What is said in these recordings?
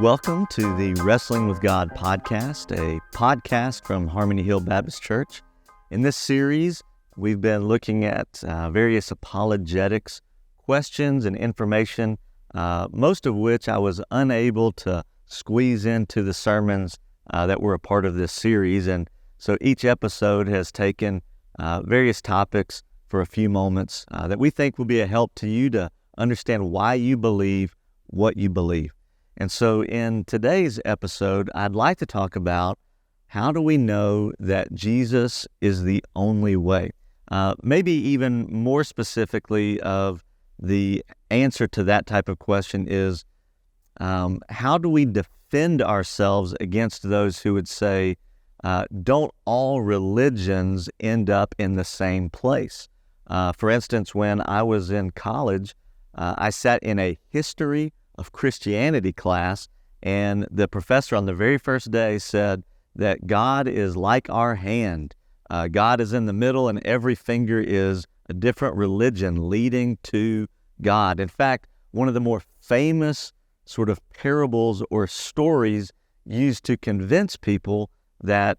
Welcome to the Wrestling with God podcast, a podcast from Harmony Hill Baptist Church. In this series, we've been looking at various apologetics questions and information, most of which I was unable to squeeze into the sermons that were a part of this series. And so each episode has taken various topics for a few moments that we think will be a help to you to understand why you believe what you believe. And so in today's episode, I'd like to talk about how do we know that Jesus is the only way? Maybe even more specifically of the answer to that type of question is, how do we defend ourselves against those who would say, don't all religions end up in the same place? For instance, when I was in college, I sat in a history of Christianity class, and the professor on the very first day said that God is like our hand. God is in the middle, and every finger is a different religion leading to God. In fact, one of the more famous sort of parables or stories used to convince people that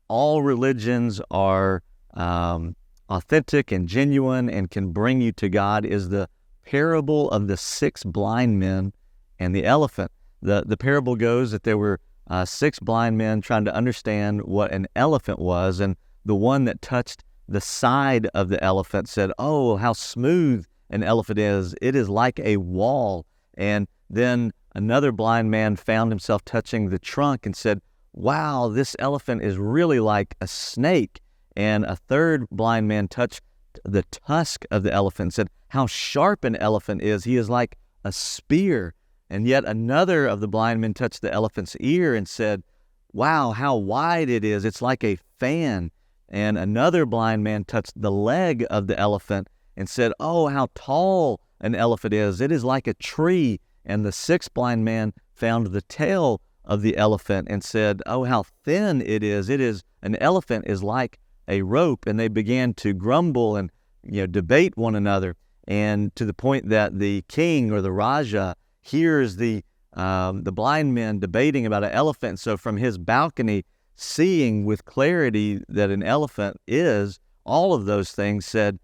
all religions are authentic and genuine and can bring you to God is the parable of the 6 blind men and the elephant. The parable goes that there were 6 blind men trying to understand what an elephant was, and the one that touched the side of the elephant said, "Oh, how smooth an elephant is. It is like a wall." And then another blind man found himself touching the trunk and said, "Wow, this elephant is really like a snake." And a third blind man touched the tusk of the elephant and said, "How sharp an elephant is. He is like a spear." And yet another of the blind men touched the elephant's ear and said, "Wow, how wide it is. It's like a fan." And another blind man touched the leg of the elephant and said, "Oh, how tall an elephant is. It is like a tree." And the 6th blind man found the tail of the elephant and said, "Oh, how thin it is. An elephant is like a rope." And they began to grumble and debate one another, and to the point that the king or the Raja hears the blind men debating about an elephant. So from his balcony, seeing with clarity that an elephant is all of those things, said,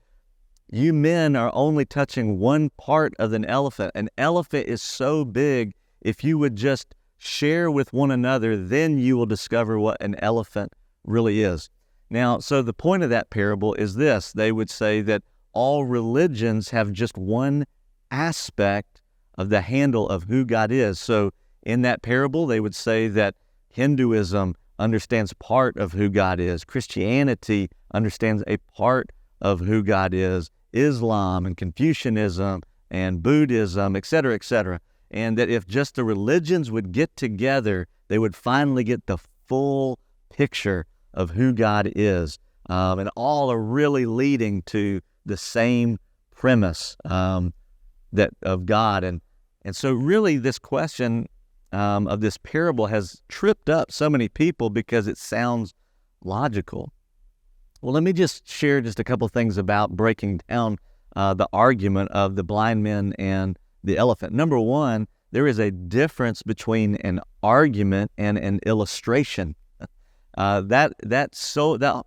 "You men are only touching one part of an elephant. An elephant is so big, if you would just share with one another, then you will discover what an elephant really is." Now, so the point of that parable is this. They would say that all religions have just one aspect of the handle of who God is. So in that parable, they would say that Hinduism understands part of who God is. Christianity understands a part of who God is. Islam and Confucianism and Buddhism, et cetera, and that if just the religions would get together, they would finally get the full picture of who God is, and all are really leading to the same premise that of God, and so really this question of this parable has tripped up so many people because it sounds logical. Well, let me just share just a couple things about breaking down the argument of the blind men and the elephant. Number one, there is a difference between an argument and an illustration. That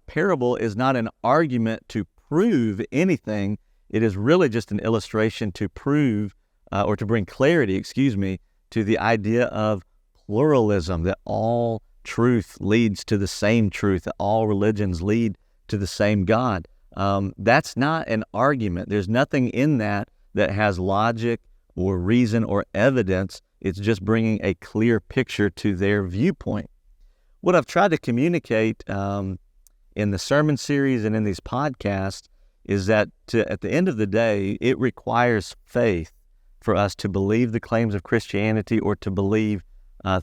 parable is not an argument to prove anything. It is really just an illustration to prove or to bring clarity, to the idea of pluralism, that all truth leads to the same truth, that all religions lead to the same God. That's not an argument. There's nothing in that has logic or reason or evidence. It's just bringing a clear picture to their viewpoint. What I've tried to communicate in the sermon series and in these podcasts is that at the end of the day, it requires faith for us to believe the claims of Christianity or to believe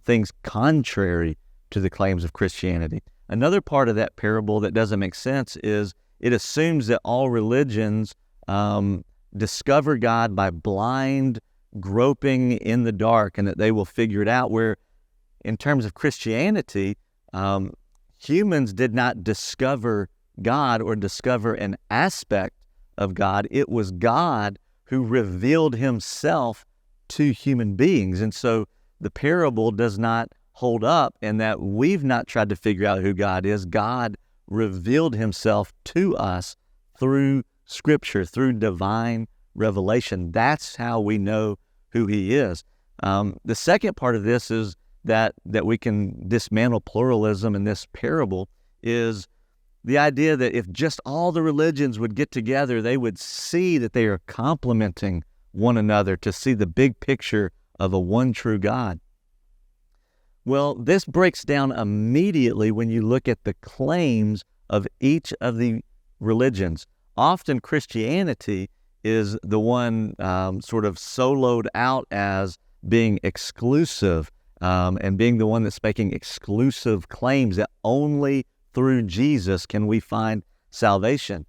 things contrary to the claims of Christianity. Another part of that parable that doesn't make sense is it assumes that all religions discover God by blind groping in the dark and that they will figure it out, where in terms of Christianity, humans did not discover God or discover an aspect of God. It was God who revealed himself to human beings. And so the parable does not hold up and that we've not tried to figure out who God is. God revealed himself to us through Scripture, through divine revelation. That's how we know who he is. The second part of this is that we can dismantle pluralism in this parable is the idea that if just all the religions would get together, they would see that they are complementing one another to see the big picture of a one true God. Well, this breaks down immediately when you look at the claims of each of the religions. Often Christianity is the one sort of soloed out as being exclusive and being the one that's making exclusive claims that only through Jesus can we find salvation.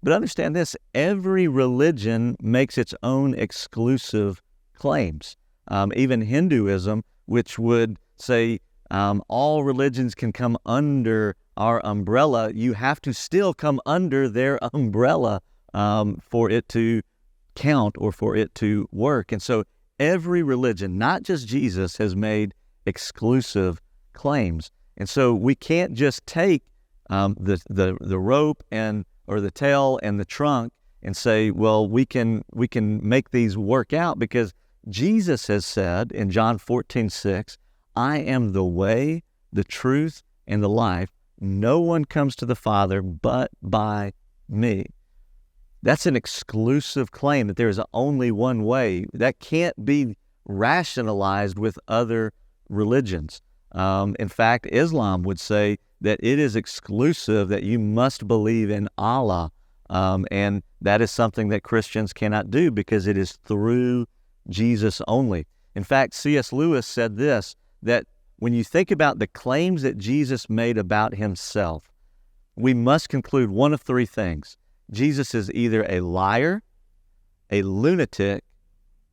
But understand this, every religion makes its own exclusive claims. Even Hinduism, which would say all religions can come under our umbrella, you have to still come under their umbrella for it to count or for it to work. And so every religion, not just Jesus, has made exclusive claims. And so we can't just take the rope or the tail and the trunk and say, well, we can make these work out, because Jesus has said in John 14:6, I am the way, the truth, and the life. No one comes to the Father but by me. That's an exclusive claim that there is only one way. That can't be rationalized with other religions. In fact, Islam would say that it is exclusive, that you must believe in Allah. And that is something that Christians cannot do because it is through Jesus only. In fact, C.S. Lewis said this, that when you think about the claims that Jesus made about himself, we must conclude one of three things. Jesus is either a liar, a lunatic,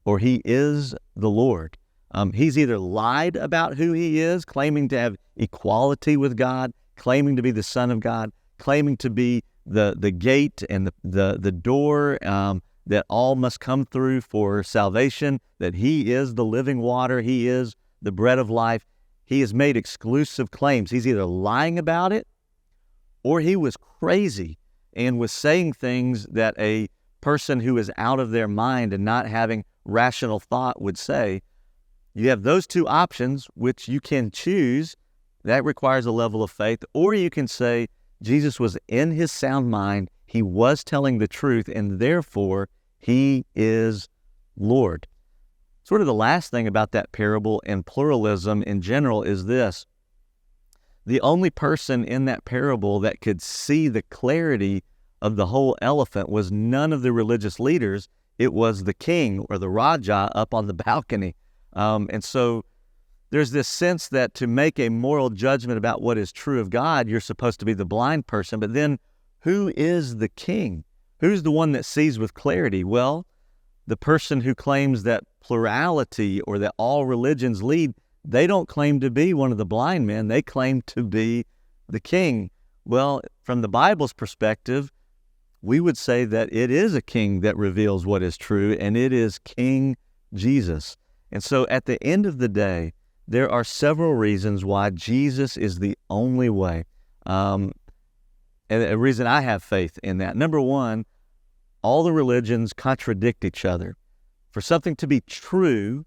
or he is the Lord. He's either lied about who he is, claiming to have equality with God, claiming to be the Son of God, claiming to be the gate and the door that all must come through for salvation, that he is the living water, he is the bread of life. He has made exclusive claims. He's either lying about it, or he was crazy and was saying things that a person who is out of their mind and not having rational thought would say. You have those two options, which you can choose. That requires a level of faith. Or you can say Jesus was in his sound mind, he was telling the truth, and therefore he is Lord. Sort of the last thing about that parable and pluralism in general is this. The only person in that parable that could see the clarity of the whole elephant was none of the religious leaders. It was the king or the Raja up on the balcony. And so there's this sense that to make a moral judgment about what is true of God, you're supposed to be the blind person. But then who is the king? Who's the one that sees with clarity? Well, the person who claims that plurality or that all religions lead, they don't claim to be one of the blind men. They claim to be the king. Well, from the Bible's perspective, we would say that it is a king that reveals what is true, and it is King Jesus. And so at the end of the day, there are several reasons why Jesus is the only way. And a reason I have faith in that. Number one, all the religions contradict each other. For something to be true,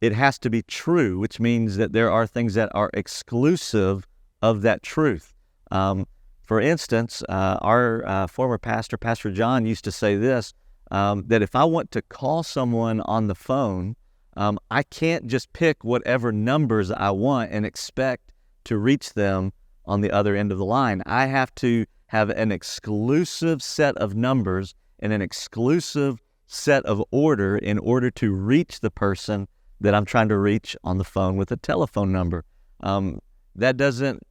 it has to be true, which means that there are things that are exclusive of that truth. For instance, our former pastor, Pastor John, used to say this, that if I want to call someone on the phone, I can't just pick whatever numbers I want and expect to reach them on the other end of the line. I have to have an exclusive set of numbers and an exclusive set of order in order to reach the person that I'm trying to reach on the phone with a telephone number. That doesn't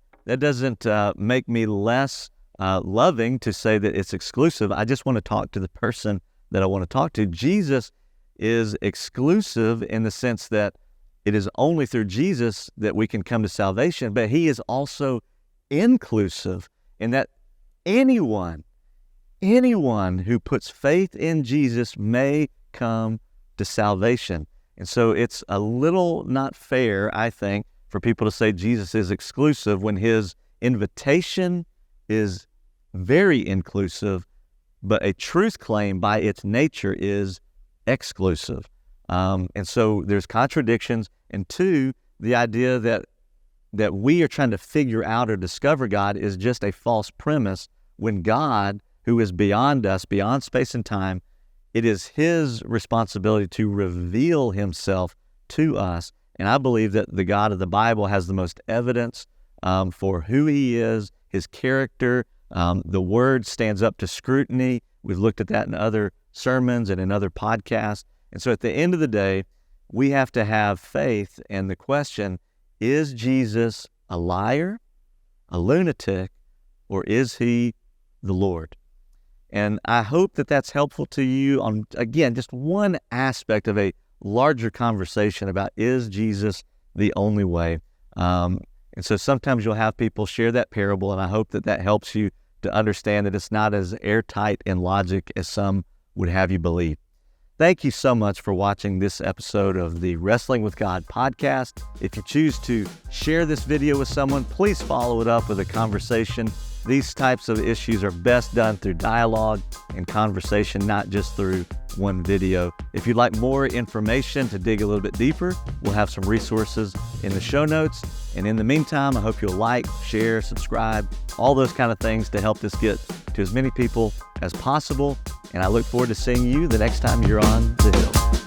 make me less loving to say that it's exclusive. I just want to talk to the person that I want to talk to. Jesus is exclusive in the sense that it is only through Jesus that we can come to salvation, but he is also inclusive in that anyone who puts faith in Jesus may come to salvation. And so it's a little not fair, I think, for people to say Jesus is exclusive when his invitation is very inclusive, but a truth claim by its nature is exclusive. And so there's contradictions. And two, the idea that we are trying to figure out or discover God is just a false premise when God, who is beyond us, beyond space and time, it is his responsibility to reveal himself to us. And I believe that the God of the Bible has the most evidence for who he is, his character. The word stands up to scrutiny. We've looked at that in other sermons and in other podcasts. And so at the end of the day, we have to have faith. And the question, is Jesus a liar, a lunatic, or is he the Lord? And I hope that that's helpful to you on, again, just one aspect of a larger conversation about, is Jesus the only way? And so sometimes you'll have people share that parable, and I hope that that helps you to understand that it's not as airtight in logic as some would have you believe. Thank you so much for watching this episode of the Wrestling with God podcast. If you choose to share this video with someone, please follow it up with a conversation. These types of issues are best done through dialogue and conversation, not just through one video. If you'd like more information to dig a little bit deeper, we'll have some resources in the show notes. And in the meantime, I hope you'll like, share, subscribe, all those kind of things to help this get to as many people as possible. And I look forward to seeing you the next time you're on the hill.